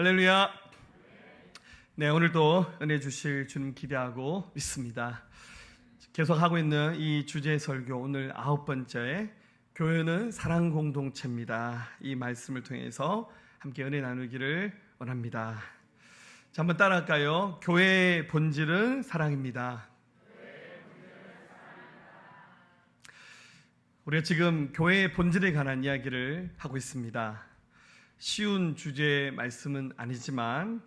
할렐루야. 네, 오늘도 은혜 주실 주님 기대하고 믿습니다. 계속 하고 있는 이 주제 설교, 오늘 9번째, 교회는 사랑 공동체입니다. 이 말씀을 통해서 함께 은혜 나누기를 원합니다. 자, 한번 따라할까요? 교회의 본질은 사랑입니다. 우리가 지금 교회의 본질에 관한 이야기를 하고 있습니다. 쉬운 주제의 말씀은 아니지만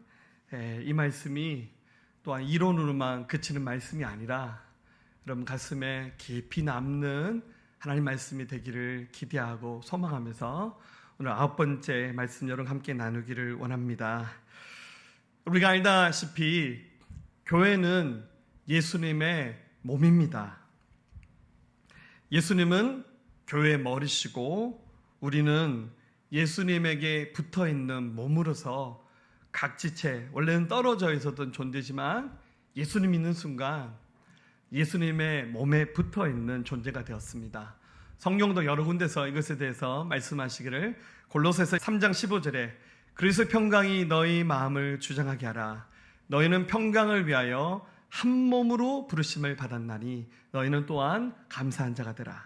이 말씀이 또한 이론으로만 그치는 말씀이 아니라 여러분 가슴에 깊이 남는 하나님 말씀이 되기를 기대하고 소망하면서 오늘 9번째 말씀 여러분 함께 나누기를 원합니다. 우리가 알다시피 교회는 예수님의 몸입니다. 예수님은 교회의 머리시고 우리는 예수님에게 붙어있는 몸으로서 각 지체, 원래는 떨어져 있었던 존재지만 예수님 있는 순간 예수님의 몸에 붙어있는 존재가 되었습니다. 성경도 여러 군데서 이것에 대해서 말씀하시기를 골로새서 3장 15절에 그리스도의 평강이 너희 마음을 주장하게 하라. 너희는 평강을 위하여 한 몸으로 부르심을 받았나니 너희는 또한 감사한 자가 되라.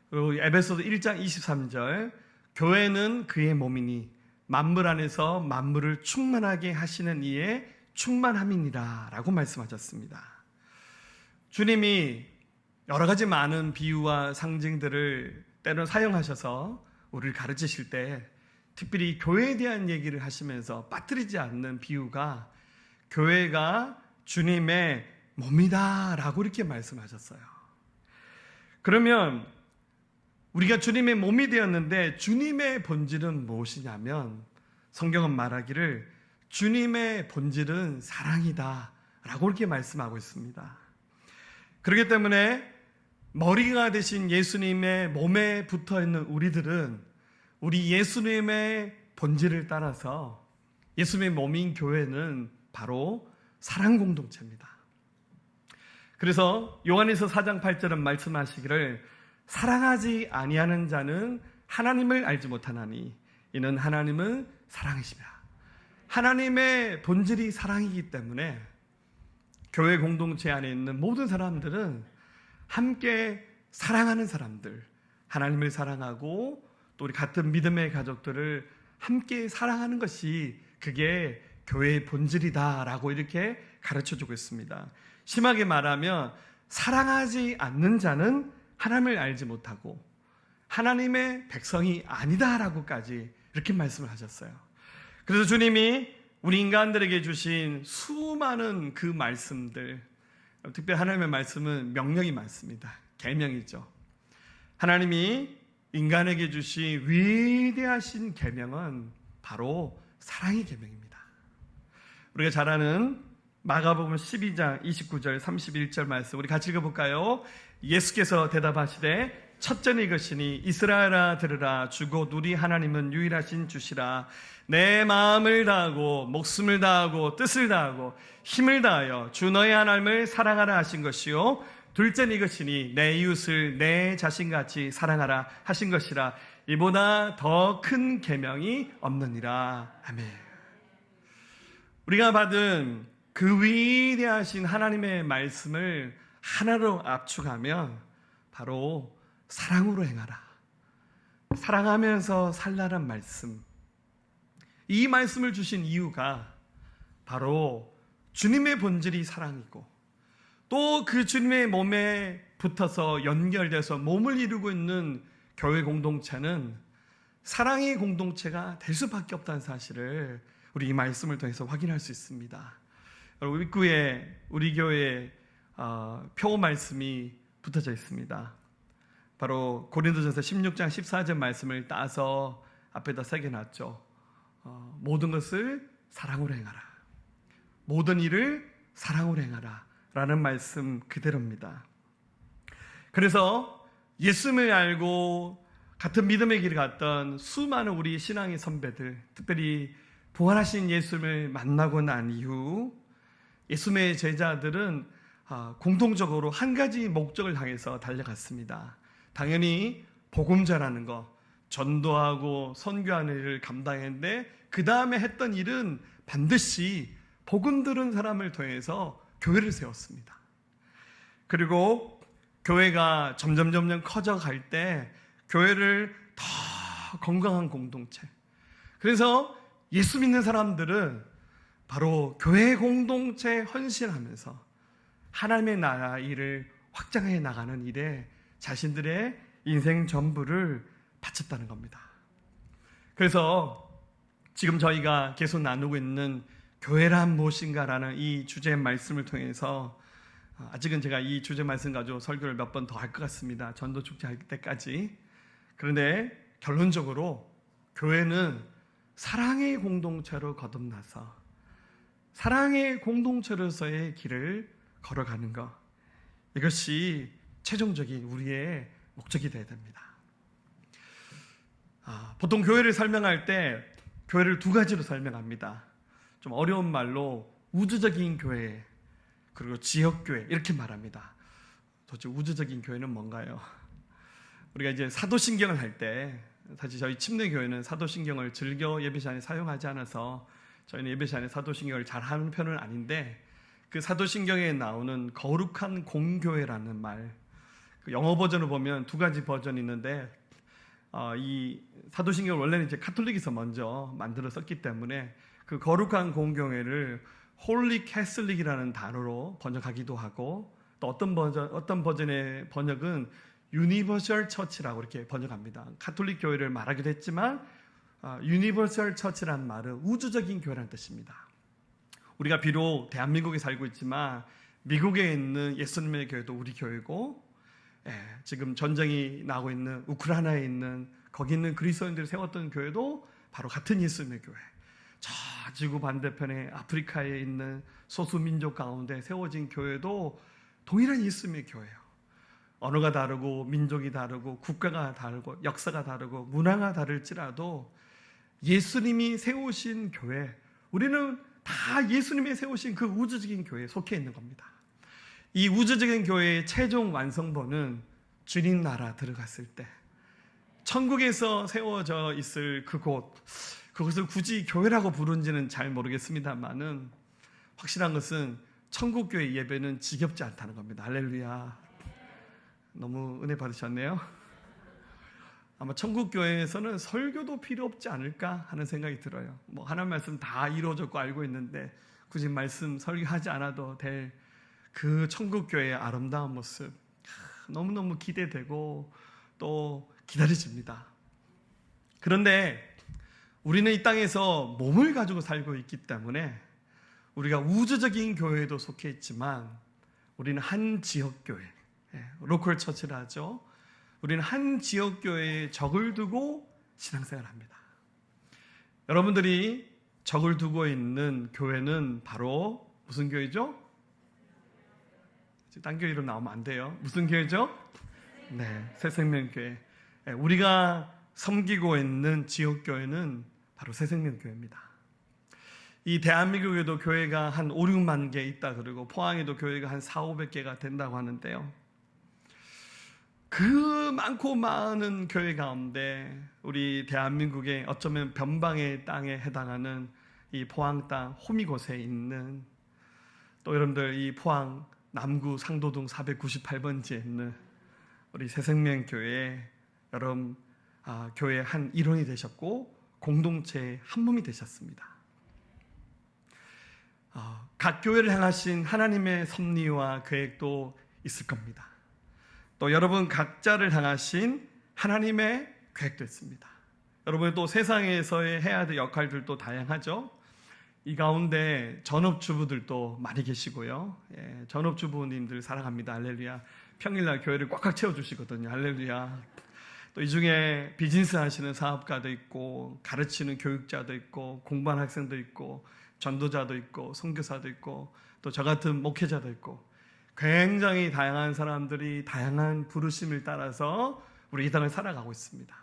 그리고 에베소서 1장 23절 교회는 그의 몸이니 만물 안에서 만물을 충만하게 하시는 이의 충만함이니라 라고 말씀하셨습니다. 주님이 여러 가지 많은 비유와 상징들을 때로 사용하셔서 우리를 가르치실 때 특별히 교회에 대한 얘기를 하시면서 빠뜨리지 않는 비유가 교회가 주님의 몸이다 라고 이렇게 말씀하셨어요. 그러면 우리가 주님의 몸이 되었는데 주님의 본질은 무엇이냐면 성경은 말하기를 주님의 본질은 사랑이다 라고 이렇게 말씀하고 있습니다. 그렇기 때문에 머리가 되신 예수님의 몸에 붙어있는 우리들은 우리 예수님의 본질을 따라서 예수님의 몸인 교회는 바로 사랑 공동체입니다. 그래서 요한일서 4장 8절은 말씀하시기를 사랑하지 아니하는 자는 하나님을 알지 못하나니 이는 하나님은 사랑이시라. 하나님의 본질이 사랑이기 때문에 교회 공동체 안에 있는 모든 사람들은 함께 사랑하는 사람들, 하나님을 사랑하고 또 우리 같은 믿음의 가족들을 함께 사랑하는 것이 그게 교회의 본질이다라고 이렇게 가르쳐주고 있습니다. 심하게 말하면 사랑하지 않는 자는 하나님을 알지 못하고 하나님의 백성이 아니다라고까지 이렇게 말씀을 하셨어요. 그래서 주님이 우리 인간들에게 주신 수많은 그 말씀들, 특별히 하나님의 말씀은 명령이 많습니다. 계명이죠. 하나님이 인간에게 주신 위대하신 계명은 바로 사랑의 계명입니다. 우리가 잘 아는 마가복음 12장 29절 31절 말씀 우리 같이 읽어볼까요? 예수께서 대답하시되 첫째는 이것이니 이스라엘아 들으라 주곧 우리 하나님은 유일하신 주시라. 내 마음을 다하고 목숨을 다하고 뜻을 다하고 힘을 다하여 주 너의 하나님을 사랑하라 하신 것이요 둘째는 이것이니 내 이웃을 내 자신같이 사랑하라 하신 것이라. 이보다 더 큰 계명이 없느니라. 아멘. 우리가 받은 그 위대하신 하나님의 말씀을 하나로 압축하면 바로 사랑으로 행하라. 사랑하면서 살라란 말씀. 이 말씀을 주신 이유가 바로 주님의 본질이 사랑이고 또 그 주님의 몸에 붙어서 연결돼서 몸을 이루고 있는 교회 공동체는 사랑의 공동체가 될 수밖에 없다는 사실을 우리 이 말씀을 통해서 확인할 수 있습니다. 여러분 입구에 우리 교회 표 말씀이 붙어져 있습니다. 바로 고린도전서 16장 14절 말씀을 따서 앞에다 새겨놨죠. 모든 것을 사랑으로 행하라. 모든 일을 사랑으로 행하라 라는 말씀 그대로입니다. 그래서 예수님을 알고 같은 믿음의 길을 갔던 수많은 우리 신앙의 선배들, 특별히 부활하신 예수님을 만나고 난 이후 예수님의 제자들은 공통적으로 한 가지 목적을 향해서 달려갔습니다. 당연히 복음 전하는 것, 전도하고 선교하는 일을 감당했는데 그 다음에 했던 일은 반드시 복음 들은 사람을 통해서 교회를 세웠습니다. 그리고 교회가 점점 커져갈 때 교회를 더 건강한 공동체, 그래서 예수 믿는 사람들은 바로 교회 공동체에 헌신하면서 하나님의 나라 일을 확장해 나가는 일에 자신들의 인생 전부를 바쳤다는 겁니다. 그래서 지금 저희가 계속 나누고 있는 교회란 무엇인가라는 이 주제의 말씀을 통해서 아직은 제가 이 주제 말씀 가지고 설교를 몇 번 더 할 것 같습니다. 전도 축제 할 때까지. 그런데 결론적으로 교회는 사랑의 공동체로 거듭나서 사랑의 공동체로서의 길을 걸어가는 것, 이것이 최종적인 우리의 목적이 되어야 됩니다. 보통 교회를 설명할 때 교회를 두 가지로 설명합니다. 좀 어려운 말로 우주적인 교회, 그리고 지역교회 이렇게 말합니다. 도대체 우주적인 교회는 뭔가요? 우리가 이제 사도신경을 할 때, 사실 저희 침례교회는 사도신경을 즐겨 예배 시간에 사용하지 않아서 저희는 예배 시간에 사도신경을 잘 하는 편은 아닌데, 그 사도신경에 나오는 거룩한 공교회라는 말, 그 영어 버전을 보면 두 가지 버전이 있는데, 이 사도신경을 원래는 이제 카톨릭에서 먼저 만들어 썼기 때문에 그 거룩한 공교회를 홀리 캐슬릭이라는 단어로 번역하기도 하고, 또 어떤 버전의 번역은 유니버셜 처치라고 이렇게 번역합니다. 카톨릭 교회를 말하기도 했지만 유니버셜 처치라는 말은 우주적인 교회라는 뜻입니다. 우리가 비록 대한민국에 살고 있지만 미국에 있는 예수님의 교회도 우리 교회고, 지금 전쟁이 나고 있는 우크라이나에 있는 거기 있는 그리스도인들이 세웠던 교회도 바로 같은 예수님의 교회, 저 지구 반대편에 아프리카에 있는 소수민족 가운데 세워진 교회도 동일한 예수님의 교회예요. 언어가 다르고 민족이 다르고 국가가 다르고 역사가 다르고 문화가 다를지라도 예수님이 세우신 교회, 우리는 다 예수님이 세우신 그 우주적인 교회에 속해 있는 겁니다. 이 우주적인 교회의 최종 완성본은 주님 나라 들어갔을 때 천국에서 세워져 있을 그것을 굳이 교회라고 부른지는 잘 모르겠습니다만은 확실한 것은 천국교회 예배는 지겹지 않다는 겁니다. 할렐루야. 너무 은혜 받으셨네요. 아마 천국교회에서는 설교도 필요 없지 않을까 하는 생각이 들어요. 뭐 하나님 말씀 다 이루어졌고 알고 있는데 굳이 말씀 설교하지 않아도 될 그 천국교회의 아름다운 모습, 너무너무 기대되고 또 기다려집니다. 그런데 우리는 이 땅에서 몸을 가지고 살고 있기 때문에 우리가 우주적인 교회에도 속해 있지만 우리는 한 지역교회, 로컬 처치를 하죠. 우리는 한 지역교회에 적을 두고 신앙생활을 합니다. 여러분들이 적을 두고 있는 교회는 바로 무슨 교회죠? 딴 교회 이름 나오면 안 돼요. 무슨 교회죠? 네, 새생명교회. 우리가 섬기고 있는 지역교회는 바로 새생명교회입니다. 이 대한민국에도 교회가 한 5, 6만 개 있다 그러고 포항에도 교회가 한 4, 500개가 된다고 하는데요. 그 많고 많은 교회 가운데 우리 대한민국의 어쩌면 변방의 땅에 해당하는 이 포항 땅 호미곶에 있는, 또 여러분들 이 포항 남구 상도동 498번지에 있는 우리 새생명교회, 여러분 교회의 한 일원이 되셨고 공동체의 한 몸이 되셨습니다. 각 교회를 향하신 하나님의 섭리와 계획도 있을 겁니다. 또 여러분 각자를 향하신 하나님의 계획도 있습니다. 여러분 또 세상에서의 해야 될 역할들도 다양하죠. 이 가운데 전업주부들도 많이 계시고요. 전업주부님들 사랑합니다. 할렐루야. 평일날 교회를 꽉꽉 채워주시거든요. 할렐루야. 또 이 중에 비즈니스 하시는 사업가도 있고, 가르치는 교육자도 있고, 공부하는 학생도 있고, 전도자도 있고, 선교사도 있고, 또 저 같은 목회자도 있고, 굉장히 다양한 사람들이 다양한 부르심을 따라서 우리 이 땅을 살아가고 있습니다.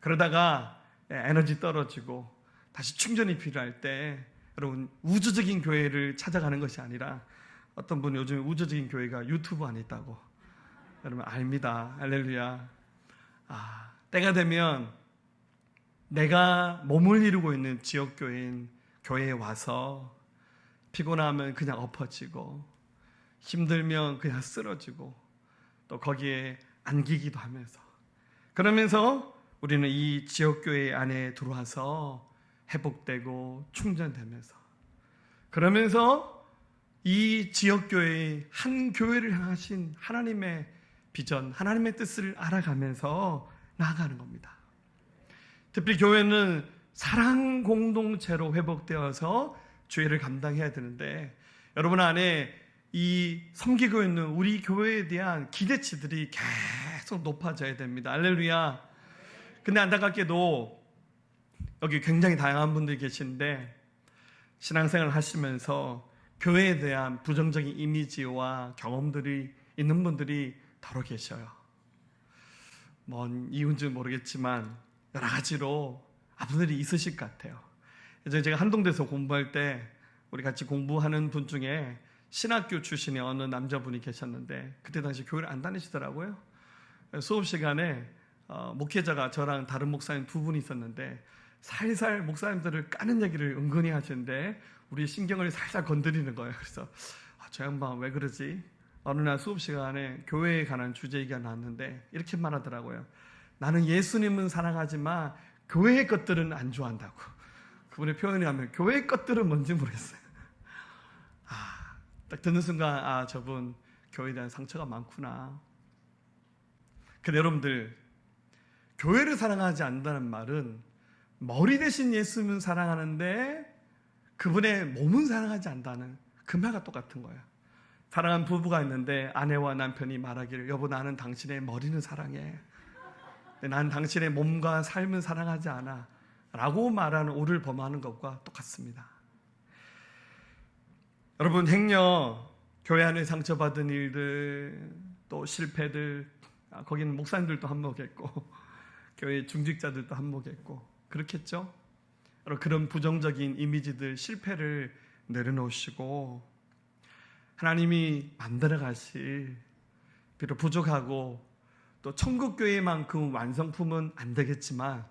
그러다가 에너지 떨어지고 다시 충전이 필요할 때 여러분 우주적인 교회를 찾아가는 것이 아니라, 어떤 분이 요즘 우주적인 교회가 유튜브 안에 있다고 여러분 압니다. 할렐루야. 때가 되면 내가 몸을 이루고 있는 지역교회인 교회에 와서 피곤하면 그냥 엎어지고 힘들면 그냥 쓰러지고 또 거기에 안기기도 하면서 그러면서 우리는 이 지역교회 안에 들어와서 회복되고 충전되면서 그러면서 이 지역교회의 한 교회를 향하신 하나님의 비전, 하나님의 뜻을 알아가면서 나아가는 겁니다. 특히 교회는 사랑 공동체로 회복되어서 주의를 감당해야 되는데 여러분 안에 이 섬기고 있는 우리 교회에 대한 기대치들이 계속 높아져야 됩니다. 할렐루야. 근데 안타깝게도 여기 굉장히 다양한 분들이 계신데 신앙생활을 하시면서 교회에 대한 부정적인 이미지와 경험들이 있는 분들이 더러 계셔요. 뭔 이유인지 모르겠지만 여러 가지로 분들이 있으실 것 같아요. 예전에 제가 한동대에서 공부할 때 우리 같이 공부하는 분 중에 신학교 출신의 어느 남자분이 계셨는데 그때 당시 교회를 안 다니시더라고요. 수업 시간에 목회자가 저랑 다른 목사님 두 분이 있었는데 살살 목사님들을 까는 얘기를 은근히 하시는데 우리 신경을 살살 건드리는 거예요. 그래서 저 양반 왜 그러지? 어느 날 수업 시간에 교회에 관한 주제 얘기가 나왔는데 이렇게 말하더라고요. 나는 예수님은 사랑하지만 교회의 것들은 안 좋아한다고. 그분의 표현이 하면 교회의 것들은 뭔지 모르겠어요. 딱 듣는 순간 저분 교회에 대한 상처가 많구나. 근데 여러분들 교회를 사랑하지 않는다는 말은 머리 대신 예수님은 사랑하는데 그분의 몸은 사랑하지 않는다는 그 말과 똑같은 거예요. 사랑하는 부부가 있는데 아내와 남편이 말하기를 여보 나는 당신의 머리는 사랑해. 난 당신의 몸과 삶은 사랑하지 않아 라고 말하는 오를 범하는 것과 똑같습니다. 여러분 행여 교회 안에 상처받은 일들 또 실패들 거기는 목사님들도 한몫했고 교회 중직자들도 한몫했고 그렇겠죠? 그런 부정적인 이미지들 실패를 내려놓으시고 하나님이 만들어 가실 비록 부족하고 또 천국교회만큼 완성품은 안 되겠지만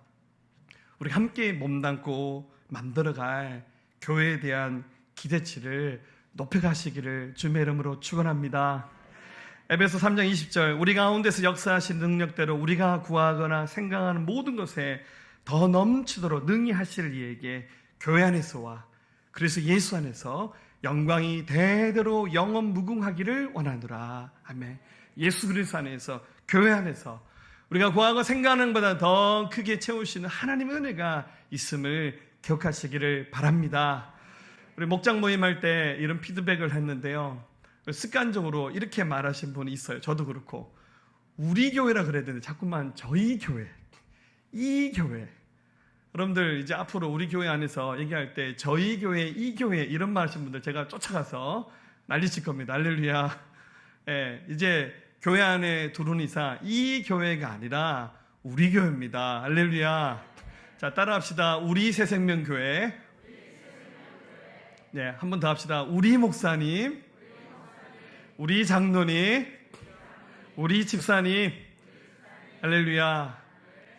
우리 함께 몸담고 만들어갈 교회에 대한 기대치를 높여가시기를 주님의 이름으로 축원합니다. 에베소 3장 20절 우리 가운데서 역사하신 능력대로 우리가 구하거나 생각하는 모든 것에 더 넘치도록 능히 하실 이에게 교회 안에서와 그래서 예수 안에서 영광이 대대로 영원 무궁하기를 원하노라. 아멘. 예수 그리스도 안에서 교회 안에서 우리가 구하고 생각하는 것보다 더 크게 채우시는 하나님의 은혜가 있음을 기억하시기를 바랍니다. 우리 목장 모임할 때 이런 피드백을 했는데요. 습관적으로 이렇게 말하신 분이 있어요. 저도 그렇고 우리 교회라 그래야 되는데 자꾸만 저희 교회, 이 교회. 여러분들 이제 앞으로 우리 교회 안에서 얘기할 때 저희 교회, 이 교회 이런 말 하시는 분들 제가 쫓아가서 난리칠 겁니다. 할렐루야. 예, 이제 교회 안에 들어온 이상 이 교회가 아니라 우리 교회입니다. 할렐루야. 자, 따라합시다. 우리 새생명교회. 네, 한 번 더 합시다. 우리 목사님, 우리 장로님, 우리 집사님. 할렐루야.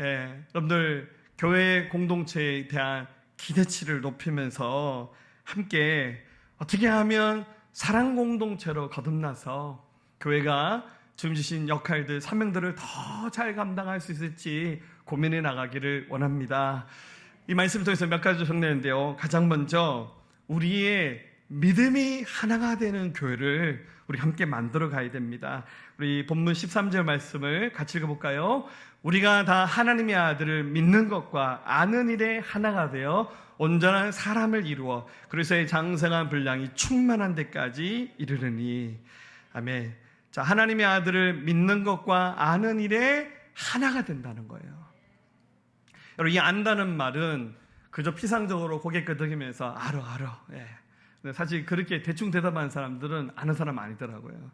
예, 여러분들 교회 공동체에 대한 기대치를 높이면서 함께 어떻게 하면 사랑 공동체로 거듭나서 교회가 주님 주신 역할들, 사명들을 더 잘 감당할 수 있을지 고민해 나가기를 원합니다. 이 말씀을 통해서 몇 가지 정리했는데요. 가장 먼저 우리의 믿음이 하나가 되는 교회를 우리 함께 만들어 가야 됩니다. 우리 본문 13절 말씀을 같이 읽어볼까요? 우리가 다 하나님의 아들을 믿는 것과 아는 일에 하나가 되어 온전한 사람을 이루어 그리스도의 장성한 분량이 충만한 데까지 이르르니. 아멘. 자, 하나님의 아들을 믿는 것과 아는 일에 하나가 된다는 거예요. 여러분, 이 안다는 말은 그저 피상적으로 고개 끄덕이면서 알아. 예. 근데 사실 그렇게 대충 대답하는 사람들은 아는 사람 아니더라고요.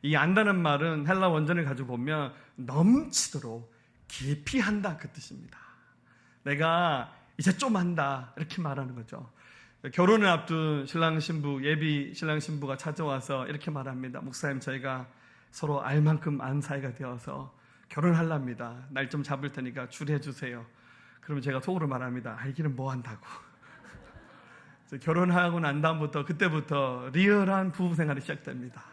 이 안다는 말은 헬라 원전을 가지고 보면 넘치도록 깊이 한다 그 뜻입니다. 내가 이제 좀 한다 이렇게 말하는 거죠. 결혼을 앞둔 신랑 신부, 예비 신랑 신부가 찾아와서 이렇게 말합니다. 목사님, 저희가 서로 알 만큼 안 사이가 되어서 결혼하랍니다. 날 좀 잡을 테니까 주례해 주세요. 그러면 제가 속으로 말합니다. 알기는 뭐 한다고. 결혼하고 난 다음부터 그때부터 리얼한 부부 생활이 시작됩니다.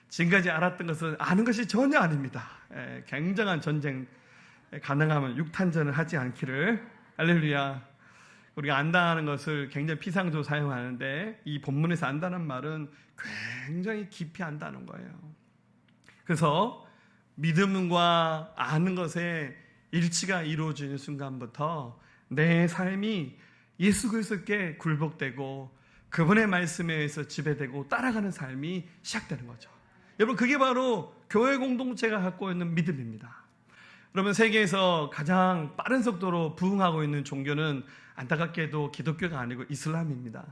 지금까지 알았던 것은 아는 것이 전혀 아닙니다. 굉장한 전쟁, 가능하면 육탄전을 하지 않기를. 할렐루야. 우리가 안다는 것을 굉장히 피상적으로 사용하는데 이 본문에서 안다는 말은 굉장히 깊이 안다는 거예요. 그래서 믿음과 아는 것에 일치가 이루어지는 순간부터 내 삶이 예수 그리스도께 굴복되고 그분의 말씀에 의해서 지배되고 따라가는 삶이 시작되는 거죠. 여러분, 그게 바로 교회 공동체가 갖고 있는 믿음입니다. 여러분, 세계에서 가장 빠른 속도로 부흥하고 있는 종교는 안타깝게도 기독교가 아니고 이슬람입니다.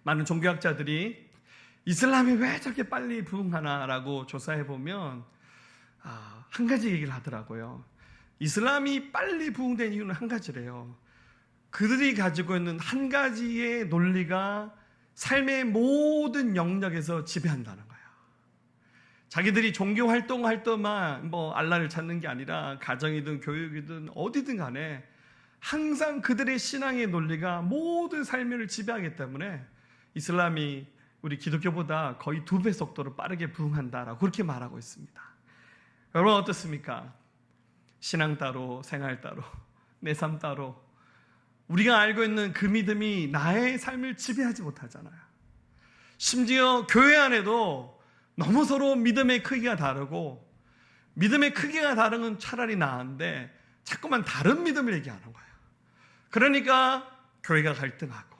많은 종교학자들이 이슬람이 왜 저렇게 빨리 부흥하나라고 조사해보면 한 가지 얘기를 하더라고요. 이슬람이 빨리 부흥된 이유는 한 가지래요. 그들이 가지고 있는 한 가지의 논리가 삶의 모든 영역에서 지배한다는 거예요. 자기들이 종교 활동할 때만 알라를 찾는 게 아니라 가정이든 교육이든 어디든 간에 항상 그들의 신앙의 논리가 모든 삶을 지배하기 때문에 이슬람이 우리 기독교보다 거의 2배 속도로 빠르게 부흥한다라고 그렇게 말하고 있습니다. 여러분 어떻습니까? 신앙 따로, 생활 따로, 내 삶 따로 우리가 알고 있는 그 믿음이 나의 삶을 지배하지 못하잖아요. 심지어 교회 안에도 너무 서로 믿음의 크기가 다르고 믿음의 크기가 다른 건 차라리 나은데 자꾸만 다른 믿음을 얘기하는 거예요. 그러니까 교회가 갈등하고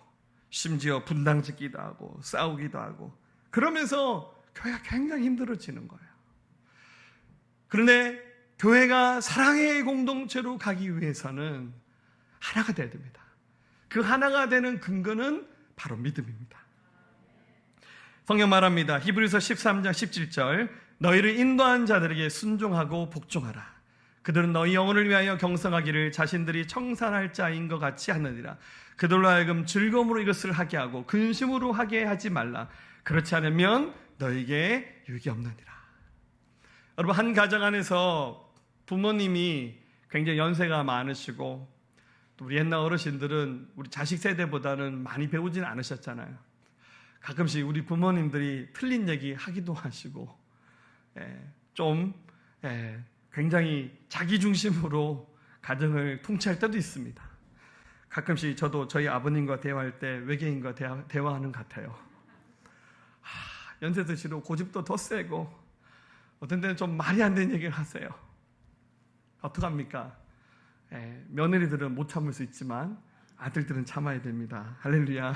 심지어 분당짓기도 하고 싸우기도 하고 그러면서 교회가 굉장히 힘들어지는 거예요. 그런데 교회가 사랑의 공동체로 가기 위해서는 하나가 돼야 됩니다. 그 하나가 되는 근거는 바로 믿음입니다. 성경 말합니다. 히브리서 13장 17절 너희를 인도한 자들에게 순종하고 복종하라. 그들은 너희 영혼을 위하여 경성하기를 자신들이 청산할 자인 것 같이 하느니라. 그들로 하여금 즐거움으로 이것을 하게 하고 근심으로 하게 하지 말라. 그렇지 않으면 너희에게 유익이 없느니라. 여러분, 한 가정 안에서 부모님이 굉장히 연세가 많으시고 또 우리 옛날 어르신들은 우리 자식 세대보다는 많이 배우지는 않으셨잖아요. 가끔씩 우리 부모님들이 틀린 얘기 하기도 하시고 좀 굉장히 자기중심으로 가정을 통치할 때도 있습니다. 가끔씩 저도 저희 아버님과 대화할 때 외계인과 대화하는 것 같아요. 연세 드시고 고집도 더 세고 어떤 때는 좀 말이 안 되는 얘기를 하세요. 어떡합니까? 며느리들은 못 참을 수 있지만 아들들은 참아야 됩니다. 할렐루야.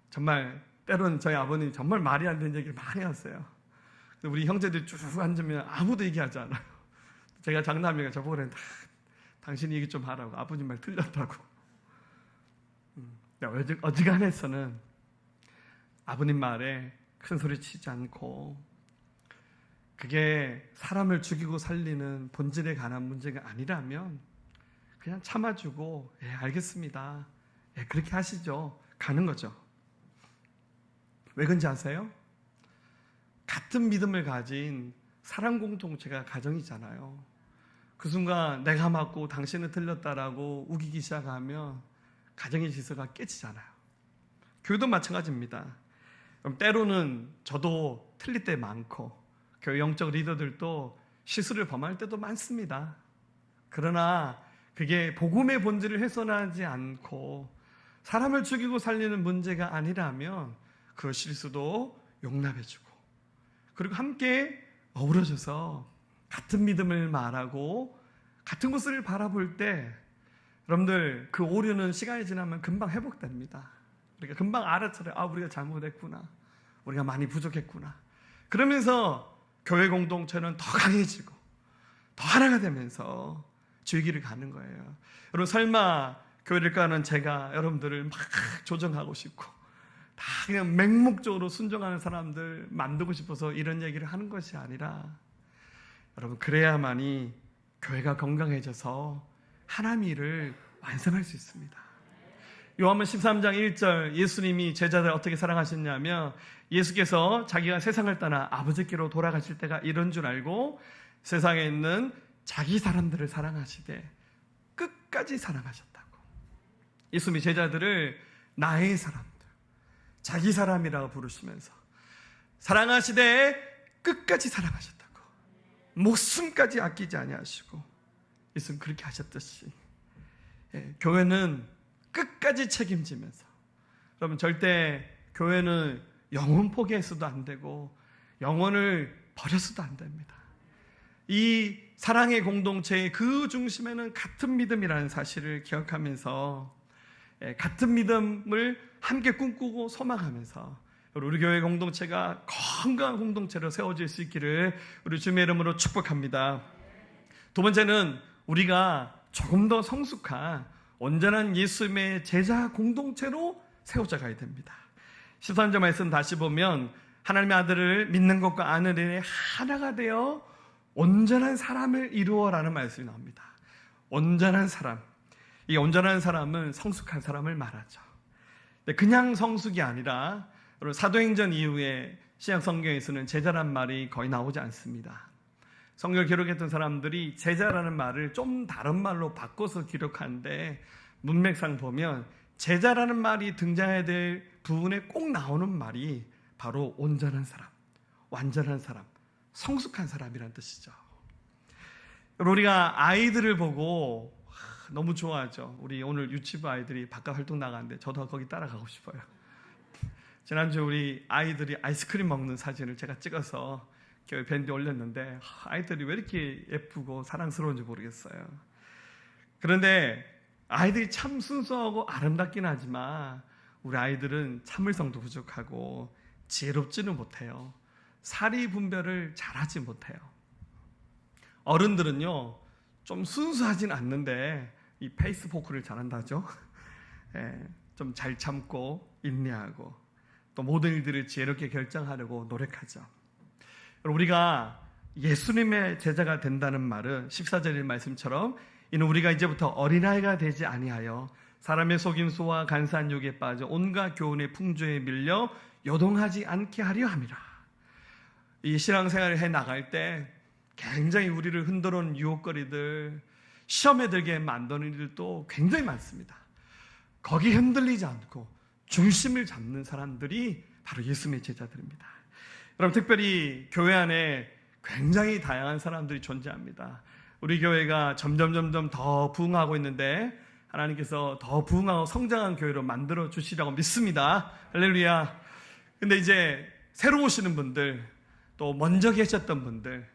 정말 때로는 저희 아버님이 정말 말이 안 되는 얘기를 많이 하세요. 우리 형제들이 쭉 앉으면 아무도 얘기하지 않아요. 제가 장남이가 저보고 그랬는데 당신이 얘기 좀 하라고. 아버님 말 틀렸다고. 어지간해서는 아버님 말에 큰 소리 치지 않고 그게 사람을 죽이고 살리는 본질에 관한 문제가 아니라면 그냥 참아주고 알겠습니다. 그렇게 하시죠. 가는 거죠. 왜 그런지 아세요? 같은 믿음을 가진 사랑 공동체가 가정이잖아요. 그 순간 내가 맞고 당신은 틀렸다라고 우기기 시작하면 가정의 질서가 깨지잖아요. 교회도 마찬가지입니다. 그럼 때로는 저도 틀릴 때 많고 교회 영적 리더들도 실수를 범할 때도 많습니다. 그러나 그게 복음의 본질을 훼손하지 않고 사람을 죽이고 살리는 문제가 아니라면 그 실수도 용납해주고 그리고 함께 어우러져서 같은 믿음을 말하고 같은 것을 바라볼 때 여러분들 그 오류는 시간이 지나면 금방 회복됩니다. 우리가 금방 알아차려요. 우리가 잘못했구나. 우리가 많이 부족했구나. 그러면서 교회 공동체는 더 강해지고 더 하나가 되면서 주의기를 가는 거예요. 여러분 설마 교회를 가는 제가 여러분들을 막 조정하고 싶고 다 그냥 맹목적으로 순종하는 사람들 만들고 싶어서 이런 얘기를 하는 것이 아니라 여러분 그래야만이 교회가 건강해져서 하나님의 일을 완성할 수 있습니다. 요한복음 13장 1절 예수님이 제자들을 어떻게 사랑하셨냐면 예수께서 자기가 세상을 떠나 아버지께로 돌아가실 때가 이런 줄 알고 세상에 있는 자기 사람들을 사랑하시되 끝까지 사랑하셨다고. 예수님이 제자들을 나의 사람들, 자기 사람이라고 부르시면서 사랑하시되 끝까지 사랑하셨다고. 목숨까지 아끼지 아니하시고 예수님 그렇게 하셨듯이 교회는 끝까지 책임지면서, 여러분 절대 교회는 영혼 포기해서도 안 되고 영혼을 버려서도 안 됩니다. 이 사랑의 공동체의 그 중심에는 같은 믿음이라는 사실을 기억하면서 같은 믿음을 함께 꿈꾸고 소망하면서 우리 교회 공동체가 건강한 공동체로 세워질 수 있기를 우리 주님의 이름으로 축복합니다. 두 번째는 우리가 조금 더 성숙한 온전한 예수님의 제자 공동체로 세워져 가야 됩니다. 13절 말씀 다시 보면 하나님의 아들을 믿는 것과 아는 일에 하나가 되어 온전한 사람을 이루어라는 말씀이 나옵니다. 온전한 사람. 이 온전한 사람은 성숙한 사람을 말하죠. 그냥 성숙이 아니라 사도행전 이후에 신약 성경에서는 제자란 말이 거의 나오지 않습니다. 성경을 기록했던 사람들이 제자라는 말을 좀 다른 말로 바꿔서 기록하는데 문맥상 보면 제자라는 말이 등장해야 될 부분에 꼭 나오는 말이 바로 온전한 사람, 완전한 사람, 성숙한 사람이라는 뜻이죠. 우리가 아이들을 보고 너무 좋아하죠. 우리 오늘 유치부 아이들이 바깥 활동 나가는데 저도 거기 따라가고 싶어요. 지난주에 우리 아이들이 아이스크림 먹는 사진을 제가 찍어서 교회 밴드에 올렸는데 아이들이 왜 이렇게 예쁘고 사랑스러운지 모르겠어요. 그런데 아이들이 참 순수하고 아름답긴 하지만 우리 아이들은 참을성도 부족하고 지혜롭지는 못해요. 사리 분별을 잘하지 못해요. 어른들은요 좀 순수하진 않는데 이 페이스포크를 잘한다죠. 좀 잘 참고 인내하고 또 모든 일들을 지혜롭게 결정하려고 노력하죠. 우리가 예수님의 제자가 된다는 말은 14절의 말씀처럼 이는 우리가 이제부터 어린아이가 되지 아니하여 사람의 속임수와 간사한 욕에 빠져 온갖 교훈의 풍조에 밀려 요동하지 않게 하려 함이라. 이 신앙생활을 해 나갈 때 굉장히 우리를 흔들어놓은 유혹거리들, 시험에 들게 만드는 일들도 굉장히 많습니다. 거기 흔들리지 않고 중심을 잡는 사람들이 바로 예수님의 제자들입니다. 여러분 특별히 교회 안에 굉장히 다양한 사람들이 존재합니다. 우리 교회가 점점 더 부흥하고 있는데 하나님께서 더 부흥하고 성장한 교회로 만들어 주시라고 믿습니다. 할렐루야. 근데 이제 새로 오시는 분들, 또 먼저 계셨던 분들,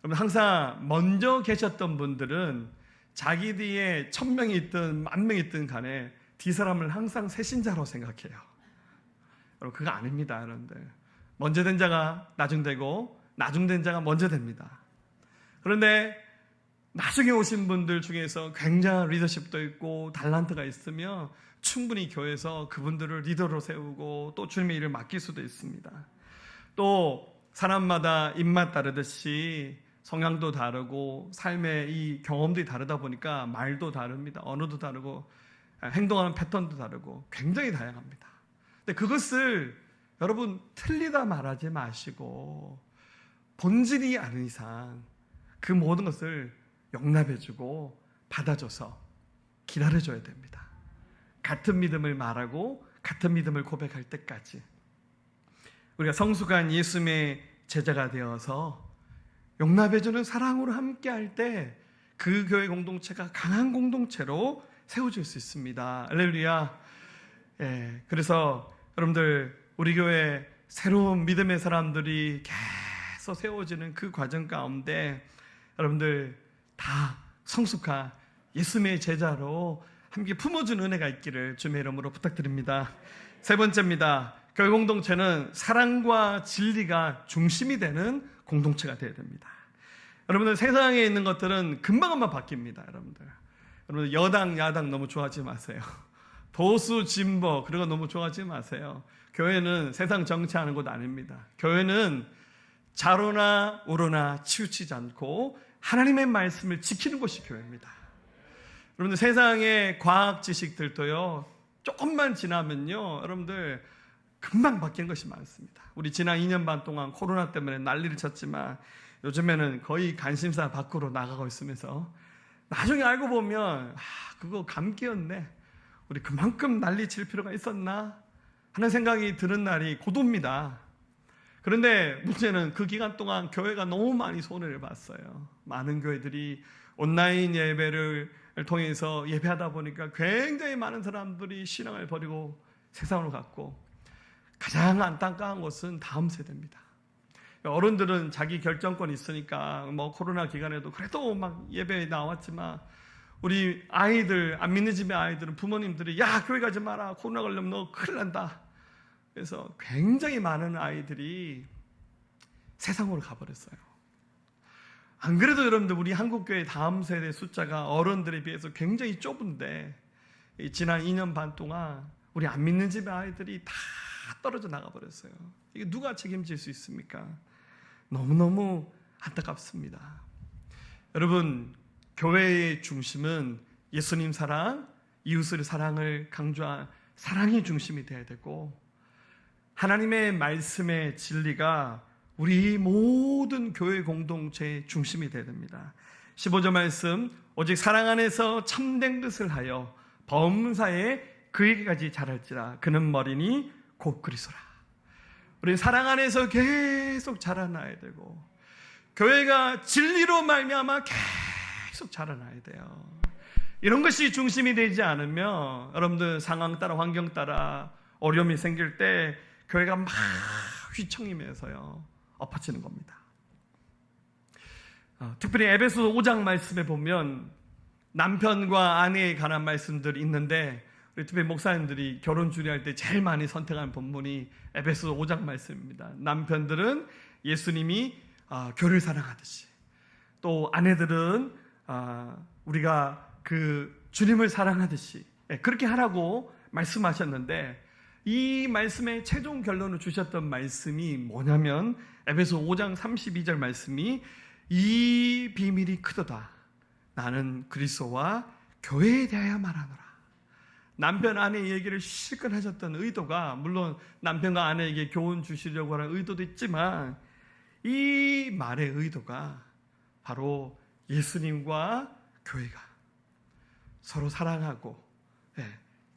여러분 항상 먼저 계셨던 분들은 자기 뒤에 1000명이 있든 10,000명이 있든 간에 뒤 사람을 항상 새신자로 생각해요. 여러분 그거 아닙니다. 여러분들 먼저 된 자가 나중되고 나중된 자가 먼저 됩니다. 그런데 나중에 오신 분들 중에서 굉장한 리더십도 있고 달란트가 있으며 충분히 교회에서 그분들을 리더로 세우고 또 주님의 일을 맡길 수도 있습니다. 또 사람마다 입맛 다르듯이 성향도 다르고 삶의 이 경험들이 다르다 보니까 말도 다릅니다. 언어도 다르고 행동하는 패턴도 다르고 굉장히 다양합니다. 근데 그것을 여러분 틀리다 말하지 마시고 본질이 아닌 이상 그 모든 것을 용납해주고 받아줘서 기다려줘야 됩니다. 같은 믿음을 말하고 같은 믿음을 고백할 때까지 우리가 성숙한 예수님의 제자가 되어서 용납해주는 사랑으로 함께할 때 그 교회 공동체가 강한 공동체로 세워질 수 있습니다. 할렐루야. 그래서 여러분들 우리 교회 새로운 믿음의 사람들이 계속 세워지는 그 과정 가운데 여러분들 다 성숙한 예수님의 제자로 함께 품어준 은혜가 있기를 주님의 이름으로 부탁드립니다. 세 번째입니다. 교회 공동체는 사랑과 진리가 중심이 되는 공동체가 되어야 됩니다. 여러분들 세상에 있는 것들은 금방금방 바뀝니다. 여러분들 여당 야당 너무 좋아하지 마세요. 보수 진보 그런 거 너무 좋아하지 마세요. 교회는 세상 정치하는 곳 아닙니다. 교회는 좌로나 우로나 치우치지 않고 하나님의 말씀을 지키는 곳이 교회입니다. 여러분들 세상의 과학 지식들도요 조금만 지나면요 여러분들 금방 바뀌는 것이 많습니다. 우리 지난 2년 반 동안 코로나 때문에 난리를 쳤지만 요즘에는 거의 관심사 밖으로 나가고 있으면서 나중에 알고 보면 그거 감기였네, 우리 그만큼 난리칠 필요가 있었나 하는 생각이 드는 날이 고도입니다. 그런데 문제는 그 기간 동안 교회가 너무 많이 손해를 봤어요. 많은 교회들이 온라인 예배를 통해서 예배하다 보니까 굉장히 많은 사람들이 신앙을 버리고 세상으로 갔고, 가장 안타까운 것은 다음 세대입니다. 어른들은 자기 결정권이 있으니까 뭐 코로나 기간에도 그래도 막 예배에 나왔지만, 우리 아이들, 안 믿는 집의 아이들은 부모님들이 야 교회 가지 마라, 코로나 걸리면 너 큰일 난다. 그래서 굉장히 많은 아이들이 세상으로 가버렸어요. 안 그래도 여러분들 우리 한국교회 다음 세대 숫자가 어른들에 비해서 굉장히 좁은데, 지난 2년 반 동안 우리 안 믿는 집의 아이들이 다 떨어져 나가버렸어요. 이게 누가 책임질 수 있습니까? 너무너무 안타깝습니다. 여러분, 교회의 중심은 예수님 사랑, 이웃의 사랑을 강조한 사랑이 중심이 되어야 되고, 하나님의 말씀의 진리가 우리 모든 교회 공동체의 중심이 되어야 됩니다. 15절 말씀, 오직 사랑 안에서 참된 것을 하여 범사에 그에게까지 자랄지라. 그는 머리니 곧 그리스도라. 우리 사랑 안에서 계속 자라나야 되고, 교회가 진리로 말미암아 계속 자라나야 돼요. 이런 것이 중심이 되지 않으면 여러분들 상황 따라 환경 따라 어려움이 생길 때 교회가 막 휘청이면서요 엎어지는 겁니다. 특별히 에베소 5장 말씀에 보면 남편과 아내에 관한 말씀들이 있는데, 우리 특별히 목사님들이 결혼 준비할 때 제일 많이 선택하는 본문이 에베소 5장 말씀입니다. 남편들은 예수님이 교회를 사랑하듯이, 또 아내들은 우리가 그 주님을 사랑하듯이 그렇게 하라고 말씀하셨는데, 이 말씀의 최종 결론을 주셨던 말씀이 뭐냐면 에베소 5장 32절 말씀이 이 비밀이 크도다. 나는 그리스도와 교회에 대하여 말하노라. 남편 아내 얘기를 실컷 하셨던 의도가, 물론 남편과 아내에게 교훈 주시려고 하는 의도도 있지만, 이 말의 의도가 바로 예수님과 교회가 서로 사랑하고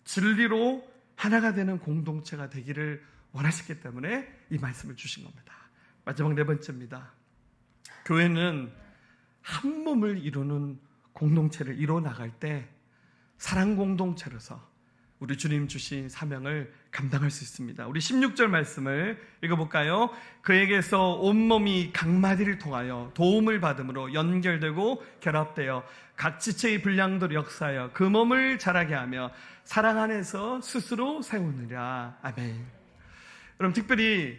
진리로 하나가 되는 공동체가 되기를 원하셨기 때문에 이 말씀을 주신 겁니다. 마지막 네 번째입니다. 교회는 한 몸을 이루는 공동체를 이루어 나갈 때 사랑 공동체로서 우리 주님 주신 사명을 감당할 수 있습니다. 우리 16절 말씀을 읽어볼까요? 그에게서 온몸이 각마디를 통하여 도움을 받음으로 연결되고 결합되어 각 지체의 분량도를 역사하여 그 몸을 자라게 하며 사랑 안에서 스스로 세우느라. 아멘. 그럼 특별히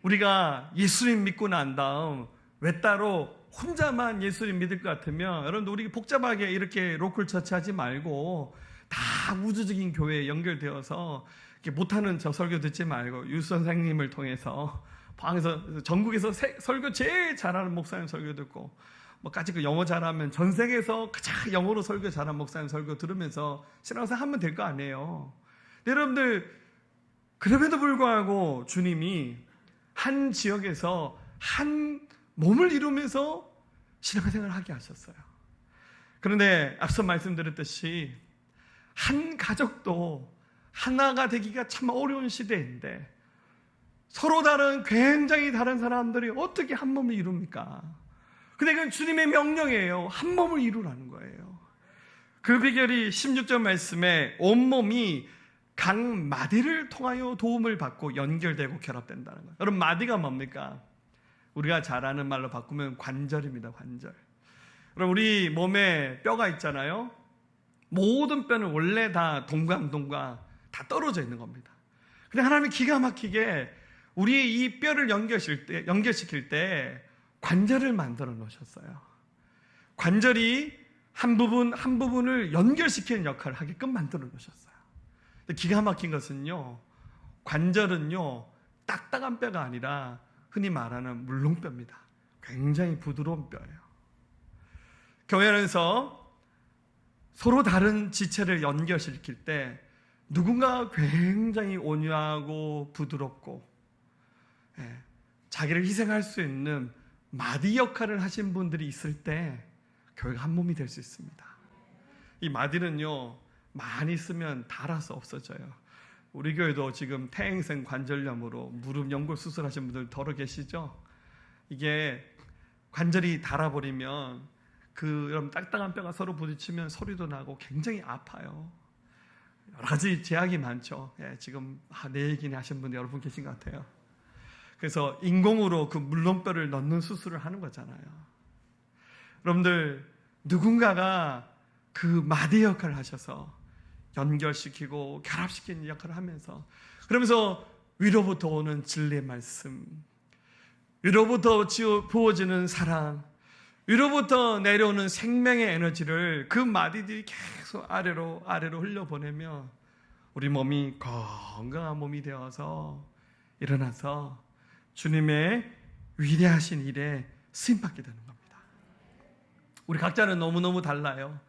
우리가 예수님 믿고 난 다음 왜 따로 혼자만 예수님 믿을 것 같으면, 여러분들 우리 복잡하게 이렇게 로컬 처치 하지 말고 다 우주적인 교회에 연결되어서 못하는 저 설교 듣지 말고 유 선생님을 통해서 방에서 전국에서 설교 제일 잘하는 목사님 설교 듣고, 뭐까지 그 영어 잘하면 전 세계에서 가장 영어로 설교 잘하는 목사님 설교 들으면서 신앙생활 하면 될 거 아니에요. 근데 여러분들, 그럼에도 불구하고 주님이 한 지역에서 한 몸을 이루면서 신앙생활을 하게 하셨어요. 그런데 앞서 말씀드렸듯이 한 가족도 하나가 되기가 참 어려운 시대인데, 서로 다른 굉장히 다른 사람들이 어떻게 한 몸을 이룹니까? 근데 그건 주님의 명령이에요. 한 몸을 이루라는 거예요. 그 비결이 16절 말씀에 온몸이 각 마디를 통하여 도움을 받고 연결되고 결합된다는 거예요. 여러분, 마디가 뭡니까? 우리가 잘 아는 말로 바꾸면 관절입니다. 관절. 여러분, 우리 몸에 뼈가 있잖아요. 모든 뼈는 원래 다 동감동과 다 떨어져 있는 겁니다. 근데 하나님이 기가 막히게 우리의 이 뼈를 연결시킬 때 관절을 만들어 놓으셨어요. 관절이 한 부분을 연결시키는 역할을 하게끔 만들어 놓으셨어요. 근데 기가 막힌 것은요, 관절은요 딱딱한 뼈가 아니라 흔히 말하는 물렁뼈입니다. 굉장히 부드러운 뼈예요. 교회 안에서 서로 다른 지체를 연결시킬 때 누군가 굉장히 온유하고 부드럽고 자기를 희생할 수 있는 마디 역할을 하신 분들이 있을 때 교회가 한 몸이 될 수 있습니다. 이 마디는요, 많이 쓰면 닳아서 없어져요. 우리 교회도 지금 퇴행성 관절염으로 무릎 연골 수술하신 분들 더러 계시죠? 이게 관절이 닳아버리면 여러분 딱딱한 뼈가 서로 부딪히면 소리도 나고 굉장히 아파요. 여러 가지 제약이 많죠. 지금 내 얘기는 하신 분들 여러분 계신 것 같아요. 그래서 인공으로 그 물렁뼈를 넣는 수술을 하는 거잖아요. 여러분들 누군가가 그 마디 역할을 하셔서 연결시키고 결합시키는 역할을 하면서, 그러면서 위로부터 오는 진리의 말씀, 위로부터 부어지는 사랑, 위로부터 내려오는 생명의 에너지를 그 마디들이 계속 아래로 흘려보내며 우리 몸이 건강한 몸이 되어서 일어나서 주님의 위대하신 일에 쓰임받게 되는 겁니다. 우리 각자는 너무너무 달라요.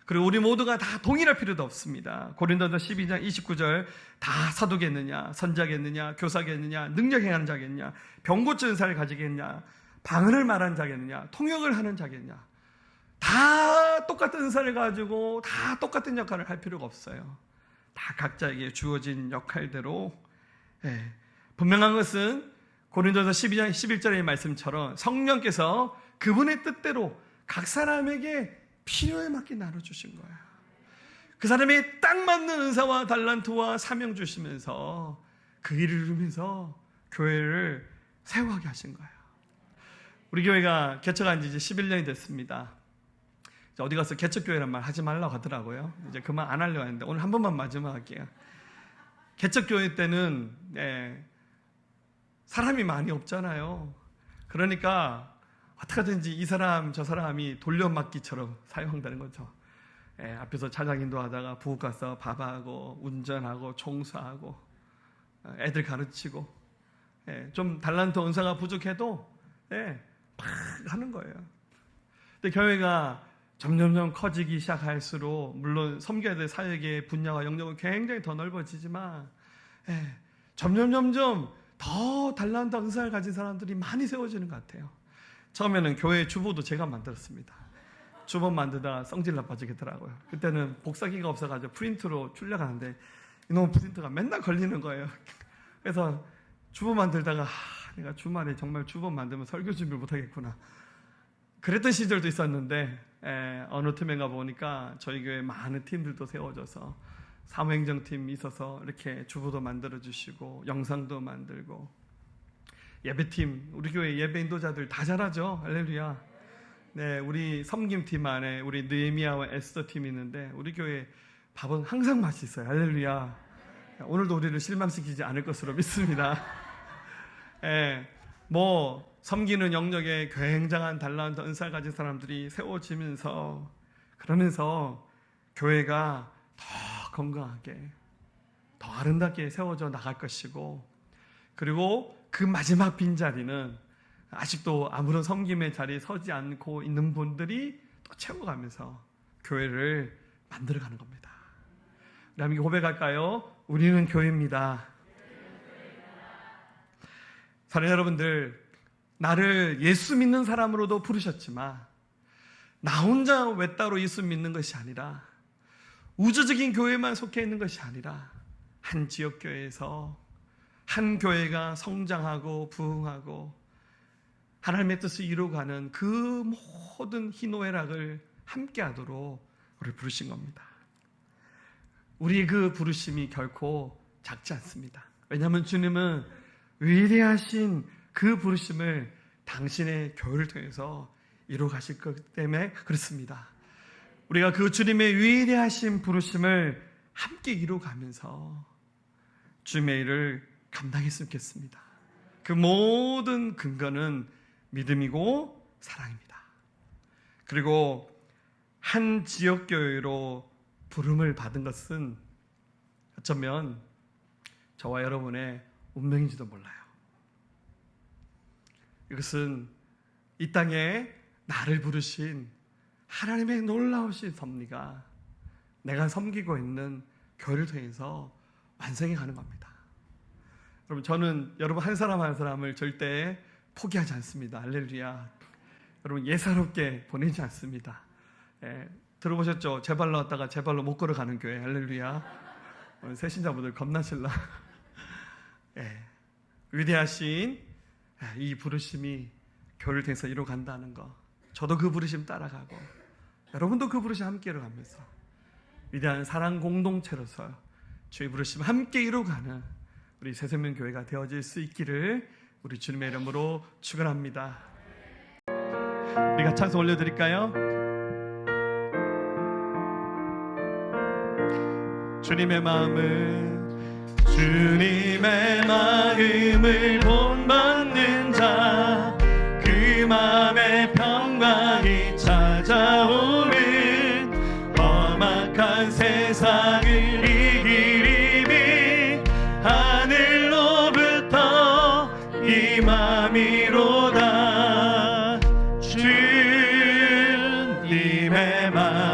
그리고 우리 모두가 다 동일할 필요도 없습니다. 고린도서 12장 29절, 다 사도겠느냐, 선자겠느냐, 교사겠느냐, 능력 행하는 자겠느냐, 병 고치는 은사를 가지겠느냐, 방언을 말하는 자겠느냐, 통역을 하는 자겠느냐, 다 똑같은 은사를 가지고 다 똑같은 역할을 할 필요가 없어요. 다 각자에게 주어진 역할대로. 분명한 것은 고린도서 12장 11절의 말씀처럼 성령께서 그분의 뜻대로 각 사람에게 필요에 맞게 나눠주신 거예요. 그 사람의 딱 맞는 은사와 달란트와 사명 주시면서 그 일을 이루면서 교회를 세워가게 하신 거예요. 우리 교회가 개척한 지 이제 11년이 됐습니다. 어디 가서 개척교회란 말 하지 말라고 하더라고요. 이제 그만 안 하려고 했는데 오늘 한 번만 마지막 할게요. 개척교회 때는 사람이 많이 없잖아요. 그러니까 어떻게든지 이 사람 저 사람이 돌려막기처럼 사용한다는 거죠. 앞에서 차장 인도하다가 부엌 가서 밥하고 운전하고 청소하고 애들 가르치고 좀 달란트 은사가 부족해도 막 하는 거예요. 근데 교회가 점점점 커지기 시작할수록 물론 섬겨야 될 사역의 분야와 영역은 굉장히 더 넓어지지만 점점 더 달란트 은사를 가진 사람들이 많이 세워지는 것 같아요. 처음에는 교회 주보도 제가 만들었습니다. 주보 만들다가 성질 나빠지겠더라고요. 그때는 복사기가 없어가지고 프린트로 출력하는데 이놈 프린터가 맨날 걸리는 거예요. 그래서 주보 만들다가 내가 주말에 정말 주보 만들면 설교 준비를 못하겠구나, 그랬던 시절도 있었는데 어느 틈에 가보니까 저희 교회 많은 팀들도 세워져서 사무행정팀이 있어서 이렇게 주보도 만들어주시고 영상도 만들고, 예배팀, 우리 교회 예배 인도자들 다 잘하죠. 할렐루야. 우리 섬김팀 안에 우리 느헤미야와 에스더 팀이 있는데 우리 교회 밥은 항상 맛있어요. 할렐루야. 오늘도 우리를 실망시키지 않을 것으로 믿습니다. 섬기는 영역에 굉장한 달란트 은사를 가진 사람들이 세워지면서, 그러면서 교회가 더 건강하게 더 아름답게 세워져 나갈 것이고, 그리고 그 마지막 빈자리는 아직도 아무런 섬김의 자리에 서지 않고 있는 분들이 또 채워가면서 교회를 만들어가는 겁니다. 우리 함께 고백할까요? 우리는 교회입니다. 사랑하는 여러분들, 나를 예수 믿는 사람으로도 부르셨지만 나 혼자 외따로 예수 믿는 것이 아니라, 우주적인 교회만 속해 있는 것이 아니라 한 지역교회에서 한 교회가 성장하고 부흥하고 하나님의 뜻을 이루어가는 그 모든 희노애락을 함께하도록 우리를 부르신 겁니다. 우리의 그 부르심이 결코 작지 않습니다. 왜냐하면 주님은 위대하신 그 부르심을 당신의 교회를 통해서 이루어가실 것 때문에 그렇습니다. 우리가 그 주님의 위대하신 부르심을 함께 이루어가면서 주님의 일을 감당했으면 좋겠습니다. 그 모든 근거는 믿음이고 사랑입니다. 그리고 한 지역교회로 부름을 받은 것은 어쩌면 저와 여러분의 운명인지도 몰라요. 이것은 이 땅에 나를 부르신 하나님의 놀라우신 섭리가 내가 섬기고 있는 교회를 통해서 완성해 가는 겁니다. 여러분, 저는 여러분 한 사람 한 사람을 절대 포기하지 않습니다. 할렐루야. 여러분 예사롭게 보내지 않습니다. 들어보셨죠? 제 발로 왔다가 제 발로 못 걸어가는 교회. 할렐루야. 새신자분들 겁나실라. 위대하신 이 부르심이 교회를 통해서 이루어간다는 거, 저도 그 부르심 따라가고 여러분도 그 부르심 함께 이루어가면서 위대한 사랑 공동체로서 주의 부르심 함께 이루어가는 우리 새생명교회가 되어질 수 있기를 우리 주님의 이름으로 축원합니다. 우리가 찬송 올려드릴까요? 주님의 마음을 본받는 자, 그 마음의 평강이 찾아오는 험악한 세상을 이기리니 하늘로부터 임함이로다. 주님의 마음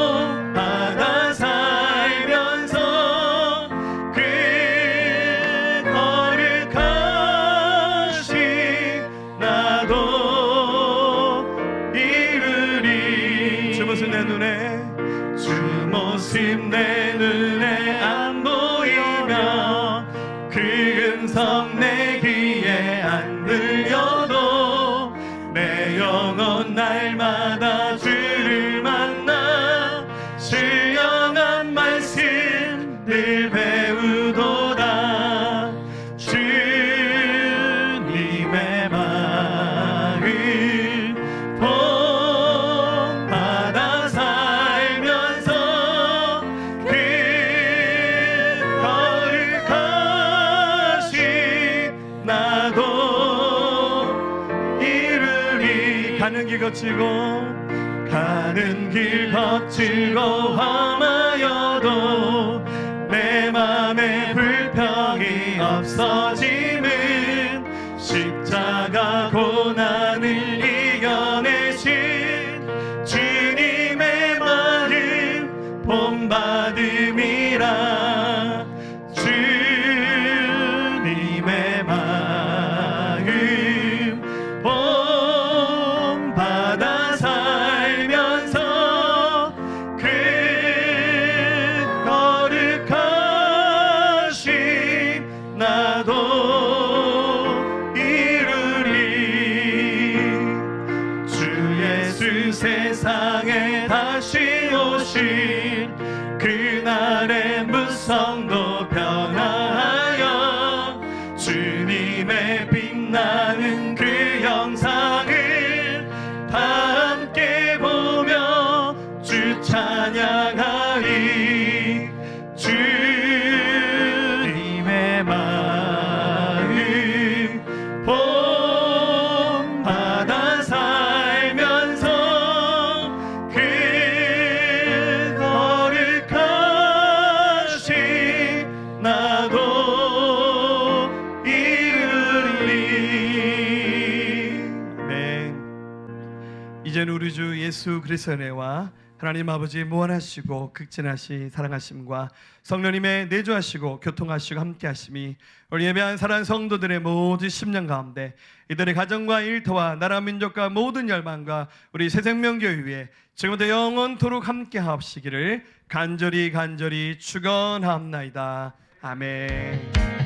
본받아 살면서 그 거룩하신 나도 이루리. 주 모습 내 눈에 안 보이며 그 음성 내 귀에 안 들려도 내 영혼 날마다 주를 만나 신령한 말씀 늘 배우도다. 주님의 마음 본받아 살면서 그 거룩하신 나도 이루리. 가는 길 거칠고 험하여도 내 맘에 불평이 없어짐은 십자가 고난을 이겨내신 주님의 마음 본받음이라. 주님의 마음 본받아 살면서 그 거룩하신 나도 이루리. 주 예수 세상에 다시 오신 그날의 무성도 변화하여 주님의 빛나는 그 영상을 다 함께 보며 주 찬양하리. 주님의 마음 본받아 살면서 그 거룩하신 나도 이루리. 아멘. 이제는 우리 주 예수 그리스도의 은혜와 하나님 아버지의 무한하시고 극진하신 사랑하심과 성령님의 내주하시고 교통하시고 함께하심이 우리 예배한 사랑하는 성도들의 모든 심령 가운데 이들의 가정과 일터와 나라 민족과 모든 열망과 우리 새생명교회 위에 지금부터 영원토록 함께하옵시기를 간절히 축원하옵나이다. 아멘.